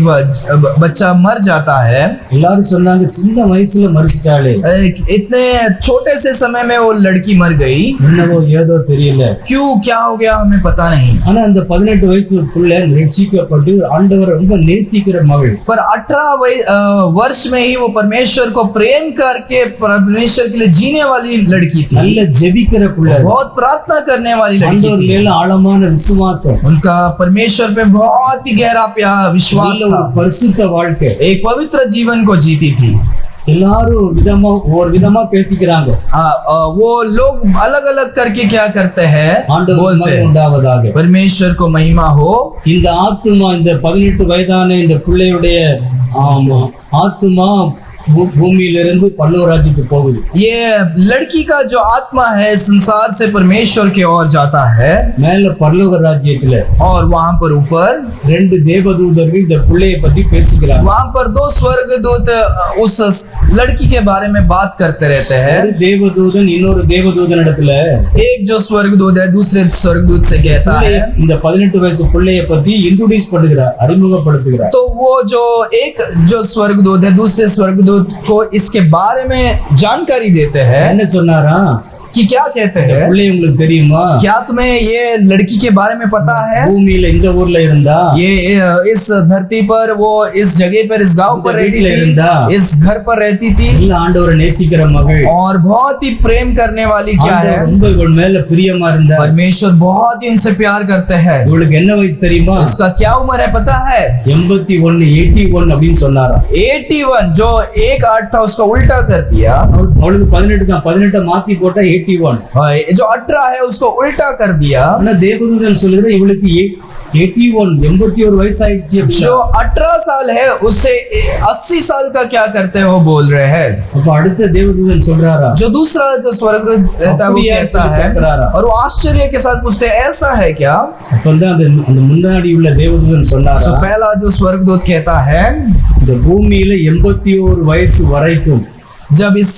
बच्चा मर जाता है। எல்லாரும் சொன்னாங்க சின்ன வயசுல மரிச்சிட்டாளே, इतने छोटे से समय में वो लड़की मर गई, என்னவோ ஏதோ தெரியல. क्यों क्या हो गया हमें पता नहीं। ஆனா அந்த 18 வயசு பிள்ளை ரட்சிக்கப்பட்டு ஆண்டவரை ரொம்ப நேசிக்கிற மகள். पर 18 वर्ष में ही वो परमेश्वर को प्रेम करके परमेश्वर के लिए जीने वाली लड़की थी, நல்ல ஜெபிக்கிற பிள்ளை, बहुत प्रार्थना करने वाली लड़की ஆண்டவர் थी। மேல ஆழமான விசுவாசம், उनका परमेश्वर पे बहुत ही गहरा प्यार विश्वास நல்ல था, ஒரு பரிசுத்த வாழ்க்கை. एक पवित्र जीवन को जीती थी। எல்லாரும் ஒரு விதமா பேசிக்கிறாங்க. वो लोग अलग अलग करके क्या करते हैं, ஆண்டவர் बोलते மகிமை हैं உண்டாவதாக. परमेश्वर को महिमा हो। இந்த ஆத்துமா, இந்த 18 வயதான இந்த பிள்ளையுடைய ஆத்துமா பூமியிலிருந்து பரலோக ராஜ்யத்துக்கு போகுது. ये लड़की का जो आत्मा है संसार से परमेश्वर की ओर जाता है, மேல பரலோக ராஜ்யத்துல और वहां पर ऊपर 2 தேவதூதர்கள் இந்த பிள்ளையை பத்தி பேசிக்கிறாங்க. वहां पर 2 स्वर्गदूत उस लड़की के बारे में बात करते रहते हैं। ஒரு தேவதூதன் இன்னொரு தேவதூதன் இடத்துல एक जो स्वर्गदूत है दूसरे स्वर्गदूत से कहता है, இந்த 18 வயசு பிள்ளையை பத்தி இன்ட்ரோடியூஸ் பண்ணுகிறார், அறிமுகப்படுத்துகிறார். तो वो जो एक जो स्वर्गदूत है दूसरे स्वर्गदूत को इसके बारे में जानकारी देते हैं என்ன சொன்னாரா? कि क्या कहते हैं, பிள்ளை உங்களுக்கு தெரியுமா? क्या तुम्हें ये लड़की के बारे में पता है, பூமியில இந்த ஊர்ல இருந்தா, ये इस धरती पर वो इस जगह पर इस गांव पर रहती थी, इस घर पर रहती थी, இல்ல ஆண்டவரை நேசிக்கிற மகள், और बहुत ही प्रेम करने वाली क्या है, ஆண்டவர் ரொம்ப இவள் மேல பிரியமா இருந்தார். परमेश्वर बहुत ही उनसे प्यार करते हैं। இவளுக்கு என்ன வயசு தெரியுமா? इसका क्या उम्र है पता है, 81 அப்படின்னு சொன்னாரா. 81, जो 1 था उसका उल्टा कर दिया, அவளுக்கு 18 தான், 18 மாத்தி போட்டா 81. जो 18 है उसको उल्टा कर दिया। ஆனா தேவதூதன் சொல்லுகிற இவளுக்கு 81 வயசாயிடுச்சு. जो 18 साल है उससे 80 साल का क्या करते हैं वो बोल रहे हैं। அப்ப அடுத்த தேவதூதன் சொல்றாரா, जो दूसरा जो स्वर्गदूत रहता है वो कहता है, और वो आश्चर्य के साथ पूछते हैं ऐसा है क्या। அப்பதான் அந்த முன்னாடி உள்ள தேவதூதன் சொன்னாரா, पहला जो स्वर्गदूत कहता है, இந்த பூமியில 81 வயசு வரைக்கும் जब इस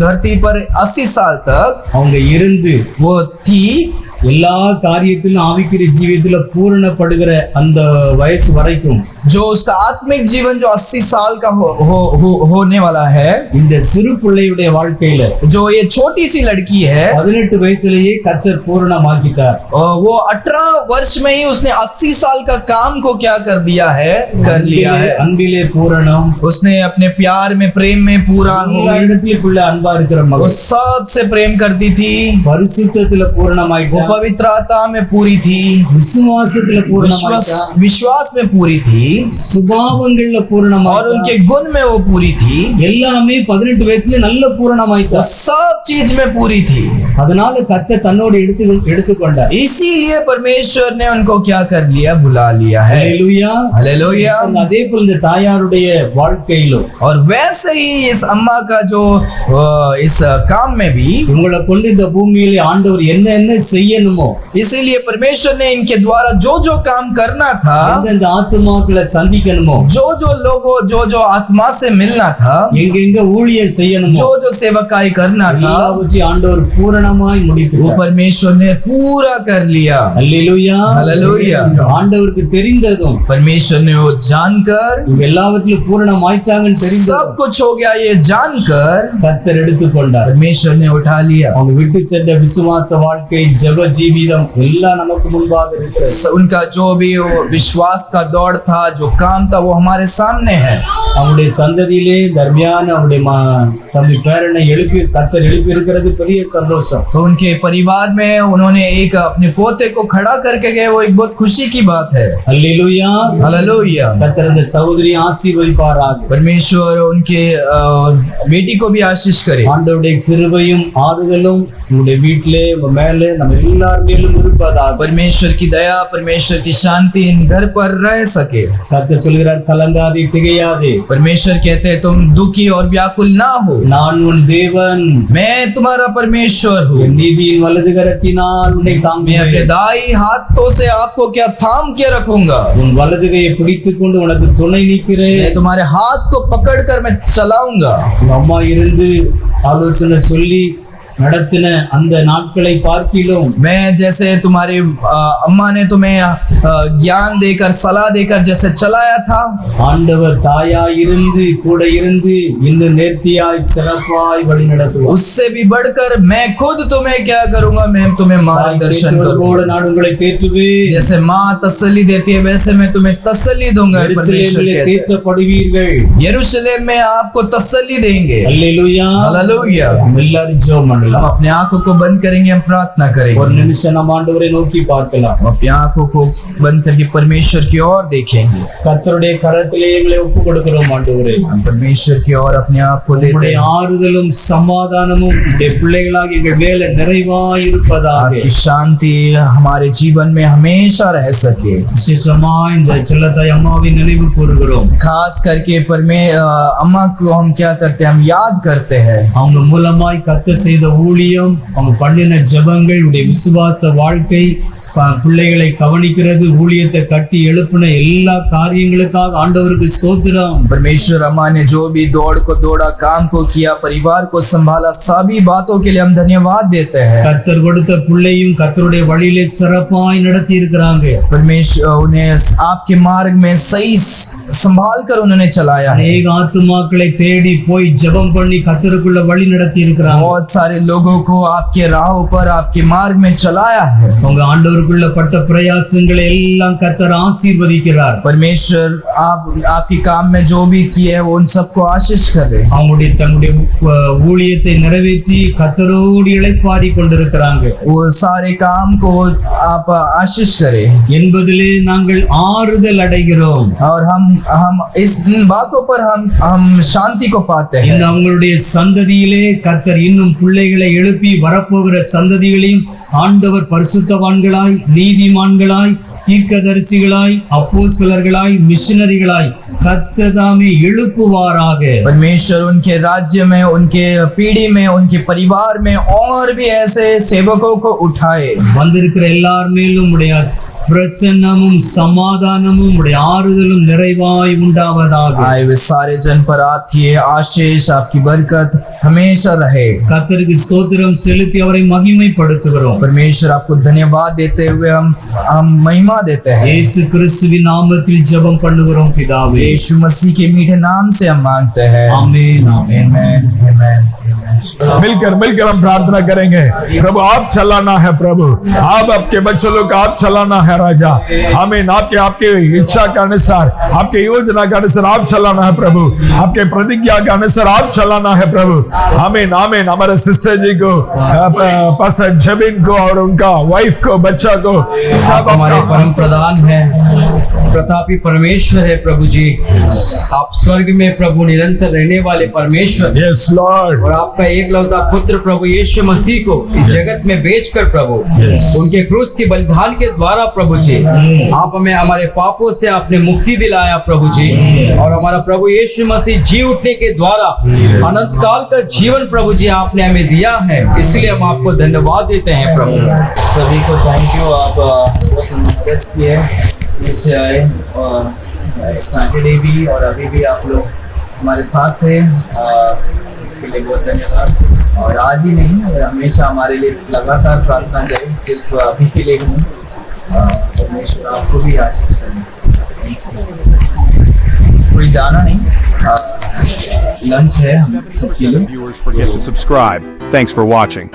धरती पर 80 साल तक அவங்க இருந்து वो थी, எல்லா காரியத்திலும் ஆவிக்குரிய ஜீவியத்துல பூரணப்படுகிற அந்த வயசு வரைக்கும் जो उसका आत्मिक जीवन जो 80 साल का होने वाला है, இந்த சிறு பிள்ளையுடைய வாழ்க்கையில जो ये छोटी सी लड़की है 18 வயசுலயே கர்த்தர் பூரணமாக்கிட்டார். वो 18 वर्ष में ही उसने 80 साल का काम को क्या कर दिया है, कर लिया है। அன்பிலே பூரணம், उसने अपने प्यार में प्रेम में पूरा எல்லா இடத்துலயும் பிள்ளை அன்பா இருக்கிற वो மகள், सबसे प्रेम करती थी, பரிசுத்தத்துல वो பூரணமாயிட்டா, पवित्रता में पूरी थी, விசுவாசத்துல பூரணமாயிட்டா, विश्वास में पूरी थी, சுபாவங்கள்ல और பூரணமாயிட்டா, उनके गुण में वो पूरी थी, எல்லாமே 18 வயசுல நல்ல பூரணமாயிட்டா. वो सब चीज में पूरी थी। அதனால கர்த்தர் தன்னோடு எடுத்துக்கொண்டார். इसीलिए परमेश्वर ने उनको क्या कर लिया, बुला लिया है। ஹல்லேலூயா. हालेलुया। அதே போல இந்த தாயாருடைய வாழ்க்கையிலும் और वैसे ही इस अम्मा का जो इस काम में भी இவங்களை கொண்டு இந்த பூமியிலே ஆண்டவர் என்ன செய்ய செய்யணுமோ इसीलिए परमेश्वर ने इनके द्वारा जो जो काम करना था, எந்தெந்த ஆத்துமாக்களை சந்திக்கணுமோ जो आत्मा से मिलना था, எங்கெங்க ஊழியம் செய்யணுமோ जो सेवकाई करना था, எல்லாவற்றையும் ஆண்டவர் பூரணமாய் वो முடித்தார் परमेश्वर ने पूरा कर लिया। அல்லேலூயா हालेलुया। ஆண்டவருக்கு தெரிந்ததும் परमेश्वर ने वो जानकर, இவங்க எல்லாவற்றிலும் பூரணமாயிட்டாங்கன்னு सब தெரிந்ததும் कुछ हो गया ये जानकर, கர்த்தர் எடுத்துக்கொண்டார் परमेश्वर ने उठा लिया। அவங்க விட்டு சென்ற விசுவாச வாழ்க்கை ஜெப ஜீவிதம் எல்லாம் நமக்கு முன்பாக இருக்கிறது उनका जो भी वो विश्वास का दौड़ था, जो काम था, वो हमारे सामने है। அவங்களுடைய சந்ததியிலே தர்மியான அவருடைய தம்பி பேரனை கர்த்தர் எழுப்பி இருக்கிறது பெரிய சந்தோஷம் तो उनके परिवार में उन्होंने एक अपने पोते को खड़ा करके गए, वो एक बहुत खुशी की बात है। அல்லேலூயா हालेलुया। கர்த்தர் அந்த சகோதரியை ஆசீர்வதிப்பாராக परमेश्वर उनके बेटी को भी आशीष करे। ஆண்டவருடைய கிருபையும் ஆறுதலும் உங்களுடைய வீட்டிலே உங்க மேலே நம்ம எல்லார் மேலும் இருப்பதாக परमेश्वर की दया, परमेश्वर की शांति इन घर पर रह सके। கர்த்தர் சொல்கிறார் கலங்காதே திகையாதே परमेश्वर कहते हैं तुम दुखी और व्याकुल ना हो, நான் உன் தேவன் मैं तुम्हारा परमेश्वर हूँ। என் நீதியின் வலது கரத்தினால் உன்னை मैं अपने தாங்குவேன் दाई हाथों से आपको क्या थाम के रखूंगा, உன் வலது கையை பிடித்துக் கொண்டு உனக்கு துணை நிற்கிறேன் मैं तुम्हारे हाथ को पकड़कर मैं चलाऊंगा। உங்க அம்மா இருந்து ஆலோசனை சொல்லி நடத்தின அந்த நாட்களை பார்க்கிலும் मैं जैसे तुम्हारी अम्मा ने तुम्हें ज्ञान देकर, सलाह देकर जैसे चलाया था, ஆண்டவர் தாயாய் இருந்து கூட இருந்து இன்னும் நேர்த்தியாய் சிறப்பாய் வழி நடத்துவார் उससे भी बढ़कर मैं खुद तुम्हें क्या करूंगा, मैं तुम्हें मार्गदर्शन करूंगा। நான் உங்களை தேற்றுவேன் जैसे माँ तसल्ली देती है, वैसे मैं तुम्हें तसल्ली दूंगा। परमेश्वर எருசலேமிலே कहते हैं, தேற்றப்படுவீர்கள் यरूशलेम में आपको तसल्ली देंगे। அல்லேலூயா हालेलुया। நம்ம எல்லாரும் ஜெபம் हम பண்ணலாம் अपने आंखों को बंद करेंगे, हम प्रार्थना ஒரு करेंगे। நிமிஷம் நம்ம ஆண்டவரை நோக்கி பார்க்கலாம் हम अपनी आंखों को बंद करके परमेश्वर की ओर देखेंगे। கர்த்தருடைய கரத்திலே எங்களை ஒப்பு கொடுக்கிறோம் ஆண்டவரே हम परमेश्वर की ओर अपने आप को देते உம்முடைய हैं। ஆறுதலும் சமாதானமும் உம்முடைய பிள்ளைகளாக எங்கள் மேல நிறைவாய் இருப்பதாக आपकी शांति हमारे जीवन में हमेशा रह सके। விசேஷமா இந்த செல்லத்தாய் அம்மாவின் நினைவு கூறுகிறோம் खास करके अम्मा को हम क्या करते हैं, हम याद करते हैं। அவங்க மூலமாய் கர்த்தர் செய்த ஊழியம் அவங்க பண்ணின ஜெபங்கள் உடைய விசுவாச வாழ்க்கை பிள்ளைகளை கவனிக்கிறது ஊழியத்தை கட்டி எழுப்பின எல்லா காரியங்களுக்காக ஆண்டவருக்கு ஸ்தோத்திரம் परमेश्वर अम्मा ने जो भी दौड़ को दौड़ा, काम को किया, परिवार को संभाला, सभी बातों के लिए हम धन्यवाद देते हैं। கர்த்தர் கொடுத்த பிள்ளையும் கர்த்தருடைய வழியிலே சிறப்பாய் நடத்தி இருக்கிறாங்க परमेश्वर उन्हें आपके मार्ग में सही संभाल कर उन्होंने चलाया है। அநேக ஆத்துமாக்களை தேடி போய் ஜெபம் பண்ணி கர்த்தருக்குள்ள வழி நடத்தி இருக்கிறாங்க बहुत सारे लोगों को आपके राहों पर, आपके मार्ग में चलाया है। உங்க ஆண்டவருக்குள்ள பட்ட பிரயாசங்களை எல்லாம் கர்த்தர் ஆசீர்வதிக்கிறார் परमेश्वर आपके काम में जो भी किए है, वो उन सबको आशीष कर रहे हैं। அவங்களுடைய தன்னுடைய ஊழியத்தை நிறைவேற்றி கர்த்தரோடு இளைப்பாரி கொண்டிருக்கிறாங்க वो सारे काम को आप आशीष करें என்பதிலே நாங்கள் ஆறுதல் அடைகிறோம் और हम इस इन बातों पर हम शांति को पाते हैं। இந்த அவங்களுடைய சந்ததியிலே கர்த்தர் இன்னும் பிள்ளைகளை எழுப்பி வரப்போகிற சந்ததிகளையும் ஆண்டவர் பரிசுத்தவான்களாய் நீதிமான்களாய் தீர்க்கதரிசிகளாய் அப்போஸ்தலர்களாய் மிஷனரிகளாய் கர்த்தர் தாமே எழுப்புவாராக परमेश्वर उनके राज्य में, उनके पीढ़ी में, उनके परिवार में और भी ऐसे सेवकों को उठाए। வந்திருக்கிற எல்லார் மேலும் உடைய பிரசன்னமும் சமாதானமும் உடைய ஆறுதலும் நிறைவாய் உண்டாவதாக आए वे सारे जन पर आपकी आशीष, आपकी बरकत हमेशा रहे। கர்த்தருக்கு ஸ்தோத்திரம் செலுத்தி அவரை மகிமைப்படுத்துகிறோம் परमेश्वर आपको धन्यवाद देते हुए हम महिमा देते हैं। இயேசு கிறிஸ்துவின் நாமத்தில் ஜெபம் பண்ணுகிறோம் பிதாவே यीशु मसीह के मीठे नाम से हम मांगते हैं। ஆமென் ஆமென் आमेन, आमेन, मिलकर हम प्रार्थना करेंगे। प्रभु आप चलाना है, प्रभु आप आपके बच्चों लोग को आप चलाना है राजा। आमीन। आपके इच्छा के अनुसार, आपके योजना के अनुसार आप चलाना है प्रभु। आपके प्रतिज्ञा के अनुसार आप चलाना है प्रभु। आमीन आमीन। हमारे सिस्टर जी को, पास्टर जबिन को और उनका वाइफ को, बच्चा को, सब हमारे आपका परम प्रधान है, प्रतापी परमेश्वर है प्रभु जी। आप स्वर्ग में प्रभु निरंतर रहने वाले परमेश्वर, यस लॉर्ड। और आपका आपका एकलौता पुत्र प्रभु यीशु मसीह को इस जगत में बेचकर प्रभु उनके क्रूस के बलिदान के द्वारा प्रभु जी आप हमें हमारे पापों से आपने मुक्ति दिलाया प्रभु जी, और हमारा प्रभु यीशु मसीह जी उठने के द्वारा अनंत काल का जीवन प्रभु जी आपने हमें दिया है, इसलिए हम आपको धन्यवाद देते हैं प्रभु। सभी को थैंक यू, आप बहुत मदद की है, जैसे आए और सैटरडे भी और अभी भी आप लोग हमारे साथ थे, इसके लिए बहुत धन्यवाद। और आज ही नहीं, हमेशा हमारे लिए लगातार प्रार्थना करें, सिर्फ अभी के लिए नहीं, परमेश्वर आपको भी आशीष करें। कोई जाना नहीं, लंच है हम सबके लिए। Viewers, forget to subscribe. Thanks for watching.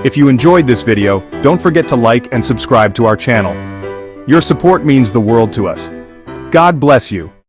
If you enjoyed this video, don't forget to like and subscribe to our channel. Your support means the world to us. God bless you.